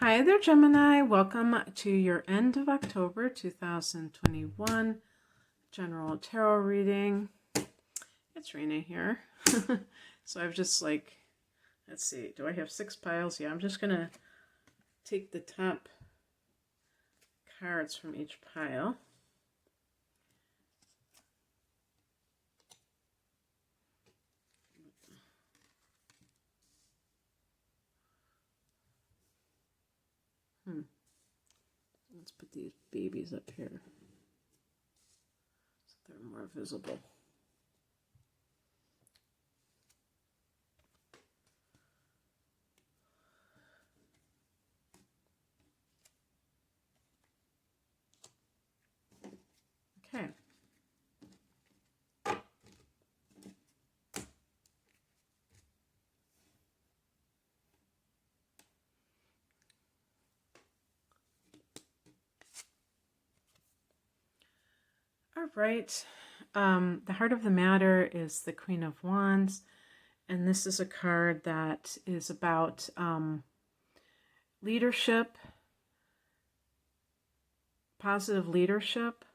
Hi there, Gemini. Welcome to your end of October 2021 general tarot reading. It's Rena here. So I've just let's see, do I have 6 piles? Yeah, I'm just going to take the top cards from each pile. Let's put these babies up here so they're more visible. Okay. All right. The heart of the matter is the Queen of Wands, and this is a card that is about leadership, positive leadership,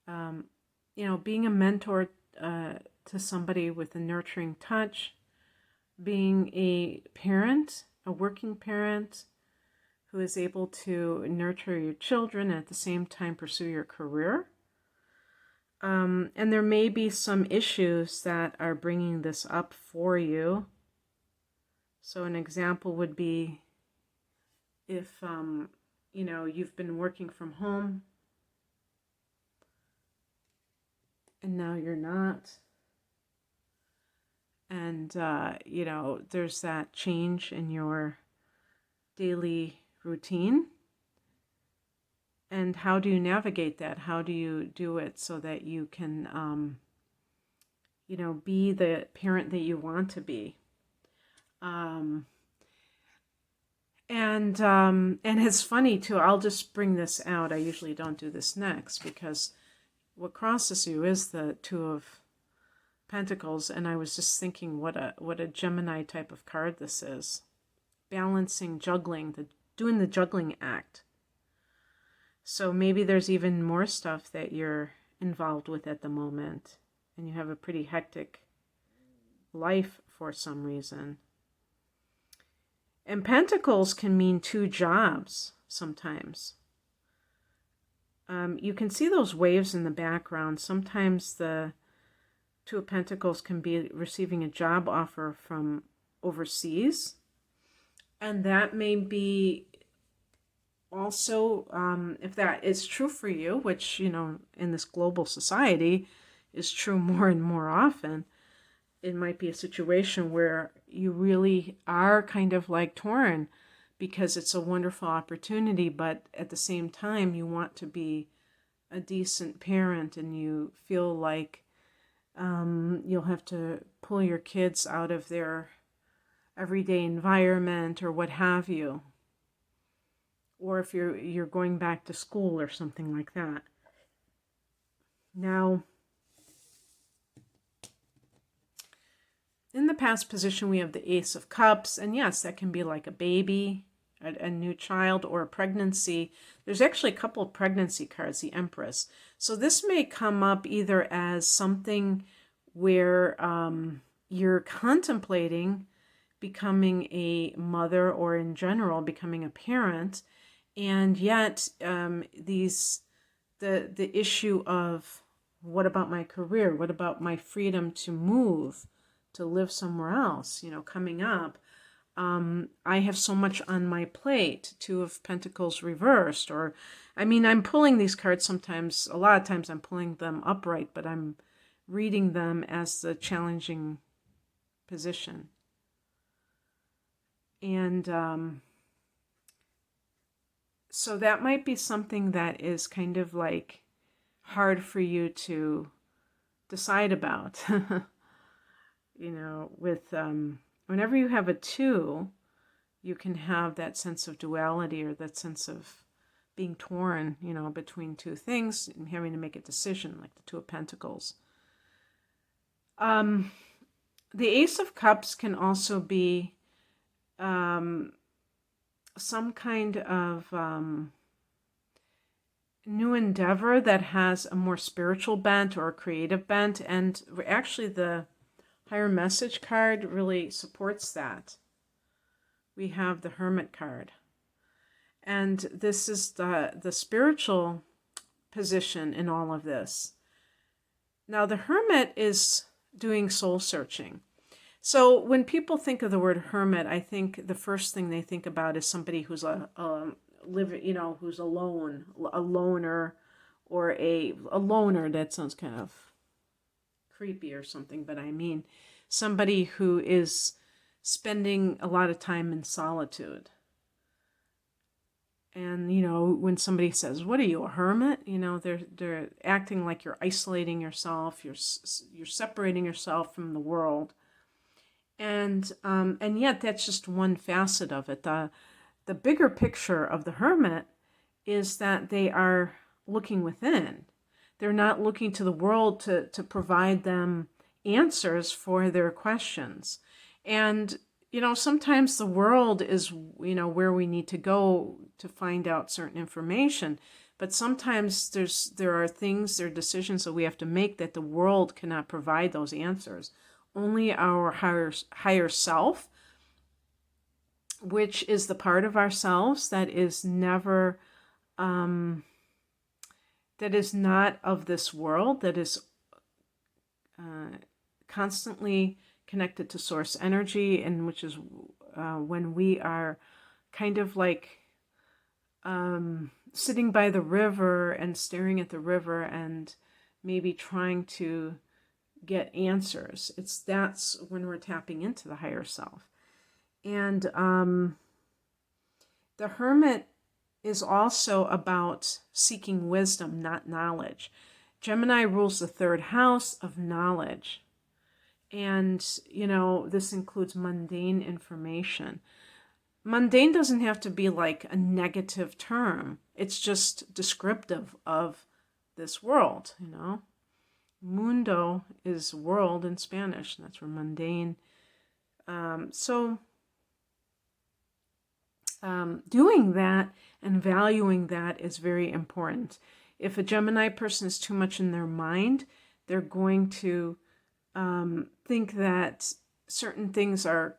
being a mentor to somebody with a nurturing touch, being a parent, a working parent who is able to nurture your children and at the same time pursue your career. And there may be some issues that are bringing this up for you. So an example would be if, you've been working from home and now you're not. And, there's that change in your daily routine. And how do you navigate that? How do you do it so that you can, be the parent that you want to be? And it's funny too, I'll just bring this out. I usually don't do this next because what crosses you is the Two of Pentacles, and I was just thinking what a Gemini type of card this is. Balancing, juggling, doing the juggling act. So maybe there's even more stuff that you're involved with at the moment, and you have a pretty hectic life for some reason. And Pentacles can mean 2 jobs sometimes. You can see those waves in the background. Sometimes the Two of Pentacles can be receiving a job offer from overseas. And that may be also, if that is true for you, which, in this global society is true more and more often, it might be a situation where you really are kind of like torn because it's a wonderful opportunity, but at the same time, you want to be a decent parent and you feel like you'll have to pull your kids out of their everyday environment or what have you. Or if you're going back to school or something like that. Now, in the past position, we have the Ace of Cups. And yes, that can be like a baby, a new child, or a pregnancy. There's actually a couple of pregnancy cards, the Empress. So this may come up either as something where you're contemplating becoming a mother or in general becoming a parent. And yet the issue of what about my career? What about my freedom to move, to live somewhere else, coming up? I have so much on my plate, Two of Pentacles reversed, or, I'm pulling these cards sometimes, a lot of times I'm pulling them upright, but I'm reading them as the challenging position. And so that might be something that is kind of like hard for you to decide about. With whenever you have a 2, you can have that sense of duality or that sense of being torn, between 2 things and having to make a decision, like the Two of Pentacles. The Ace of Cups can also be some kind of new endeavor that has a more spiritual bent or a creative bent. And actually the higher message card really supports that. We have the Hermit card. And this is the spiritual position in all of this. Now the Hermit is doing soul searching. So when people think of the word hermit, I think the first thing they think about is somebody who's who's alone, a loner, or a loner. That sounds kind of creepy or something, but I mean somebody who is spending a lot of time in solitude. And when somebody says, "What are you, a hermit?" They're acting like you're isolating yourself, you're separating yourself from the world. And yet that's just one facet of it. The bigger picture of the hermit is that they are looking within. They're not looking to the world to provide them answers for their questions. And sometimes the world is where we need to go to find out certain information, but sometimes there are decisions that we have to make that the world cannot provide those answers. Only our higher self, which is the part of ourselves that is never, that is not of this world, that is constantly connected to source energy, and which is when we are kind of like sitting by the river and staring at the river and maybe trying to get answers. That's when we're tapping into the higher self. And the hermit is also about seeking wisdom, not knowledge. Gemini rules the third house of knowledge. And, this includes mundane information. Mundane doesn't have to be like a negative term. It's just descriptive of this world, Mundo is world in Spanish, and that's where mundane. Doing that and valuing that is very important. If a Gemini person is too much in their mind, they're going to think that certain things are,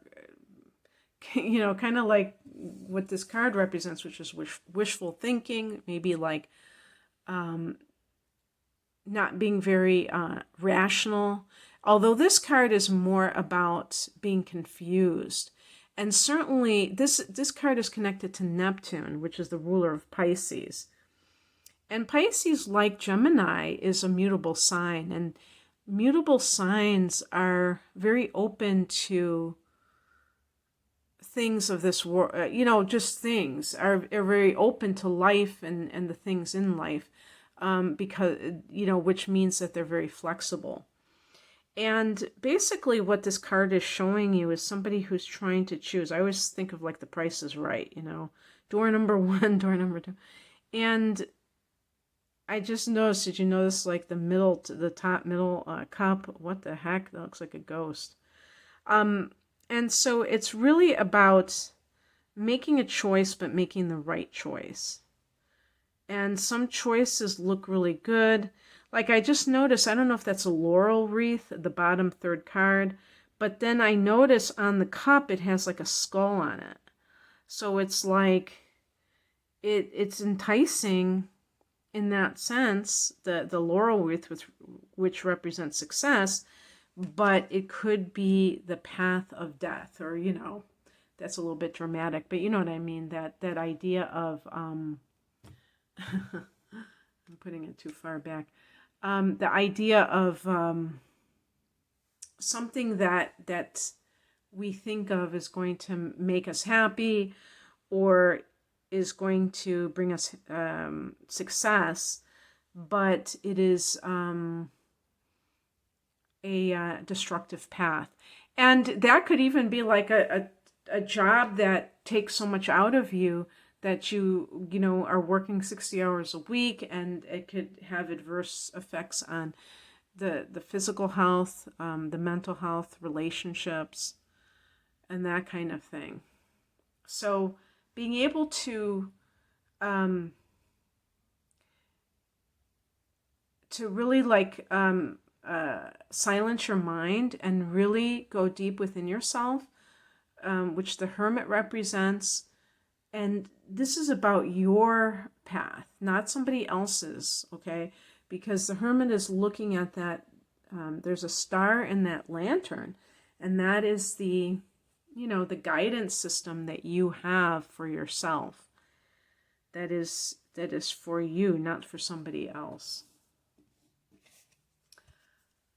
kind of like what this card represents, which is wishful thinking, maybe like not being very rational. Although this card is more about being confused. And certainly this card is connected to Neptune, which is the ruler of Pisces. And Pisces, like Gemini, is a mutable sign. And mutable signs are very open to things of this world, just things are very open to life and the things in life, because, which means that they're very flexible. And basically what this card is showing you is somebody who's trying to choose. I always think of like The Price is Right, door number 1, door number 2. And I just noticed, did you notice like the top middle cup? What the heck? That looks like a ghost. And so it's really about making a choice, but making the right choice. And some choices look really good. Like I just noticed, I don't know if that's a laurel wreath, the bottom third card, but then I notice on the cup it has like a skull on it. So it's like, it's enticing in that sense, the laurel wreath, which represents success, but it could be the path of death, or, that's a little bit dramatic, but you know what I mean, that idea of, I'm putting it too far back, the idea of something that we think of is going to make us happy or is going to bring us success, but it is a destructive path. And that could even be like a job that takes so much out of you that you are working 60 hours a week, and it could have adverse effects on the physical health, the mental health, relationships, and that kind of thing. So being able to really like silence your mind and really go deep within yourself, which the Hermit represents. And this is about your path, not somebody else's, okay? Because the Hermit is looking at that, there's a star in that lantern, and that is the, the guidance system that you have for yourself. That is for you, not for somebody else.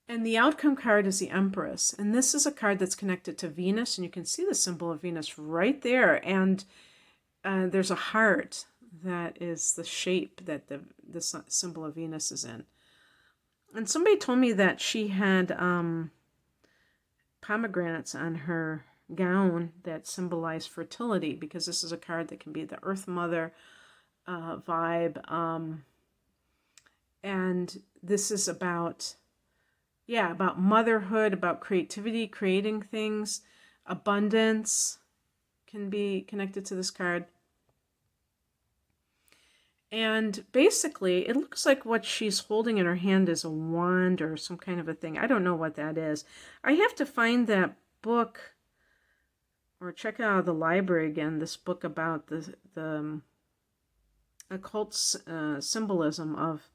And the outcome card is the Empress. And this is a card that's connected to Venus, and you can see the symbol of Venus right there. And there's a heart that is the shape that the symbol of Venus is in. And somebody told me that she had pomegranates on her gown that symbolize fertility, because this is a card that can be the Earth Mother vibe. And this is about motherhood, about creativity, creating things. Abundance can be connected to this card. And basically, it looks like what she's holding in her hand is a wand or some kind of a thing. I don't know what that is. I have to find that book, or check it out of the library again, this book about the occult symbolism of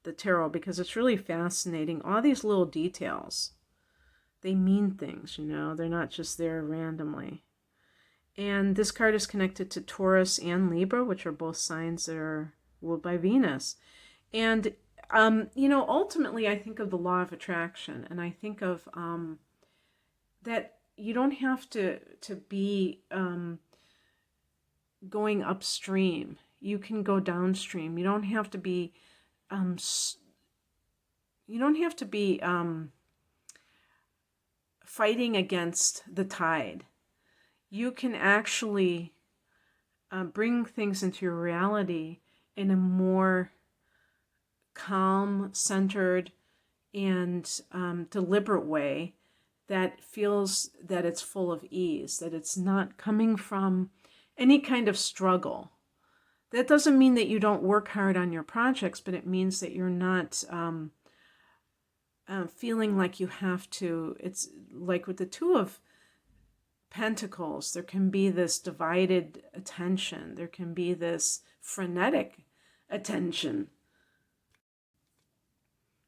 the tarot, because it's really fascinating. All these little details, they mean things, they're not just there randomly. And this card is connected to Taurus and Libra, which are both signs that are ruled by Venus. And ultimately I think of the law of attraction, and I think of that you don't have to be going upstream. You can go downstream. You don't have to be fighting against the tide. You can actually bring things into your reality in a more calm, centered, and deliberate way that feels that it's full of ease, that it's not coming from any kind of struggle. That doesn't mean that you don't work hard on your projects, but it means that you're not feeling like you have to. It's like with the Two of Pentacles, there can be this divided attention. There can be this frenetic attention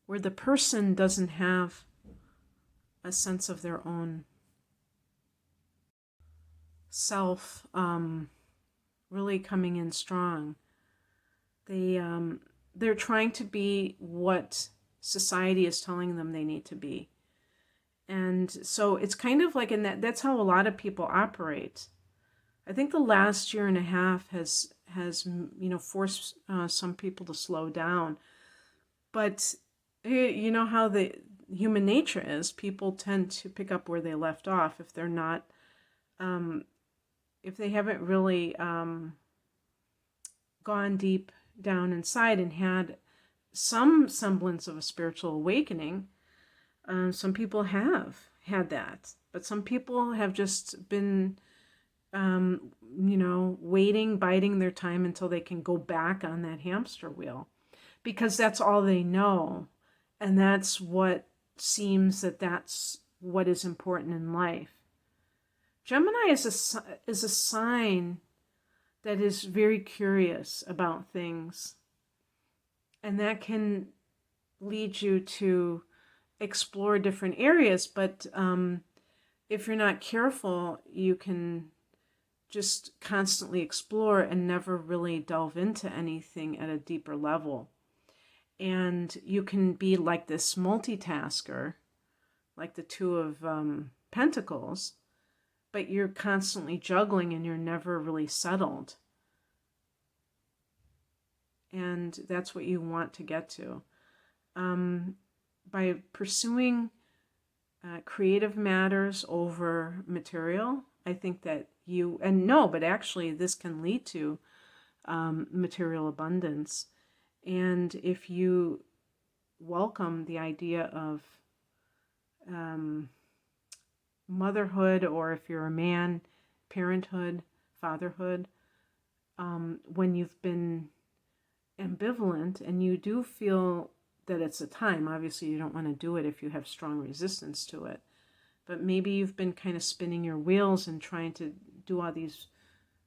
where the person doesn't have a sense of their own self really coming in strong. They're trying to be what society is telling them they need to be. And so it's kind of like, that's how a lot of people operate. I think the last year and a half has forced some people to slow down. But you know how the human nature is. People tend to pick up where they left off if they're not, if they haven't really gone deep down inside and had some semblance of a spiritual awakening. Some people have had that, but some people have just been, waiting, biding their time until they can go back on that hamster wheel, because that's all they know. And that's what seems that's what is important in life. Gemini is a sign that is very curious about things. And that can lead you to explore different areas, but if you're not careful, you can just constantly explore and never really delve into anything at a deeper level. And you can be like this multitasker, like the Two of Pentacles, but you're constantly juggling and you're never really settled. And that's what you want to get to. By pursuing creative matters over material, I think that but actually this can lead to material abundance. And if you welcome the idea of motherhood, or if you're a man, parenthood, fatherhood, when you've been ambivalent and you do feel that it's a time. Obviously, you don't want to do it if you have strong resistance to it. But maybe you've been kind of spinning your wheels and trying to do all these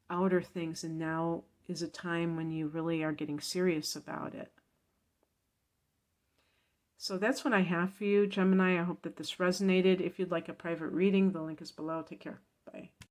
outer things, and now is a time when you really are getting serious about it. So that's what I have for you, Gemini. I hope that this resonated. If you'd like a private reading, the link is below. Take care.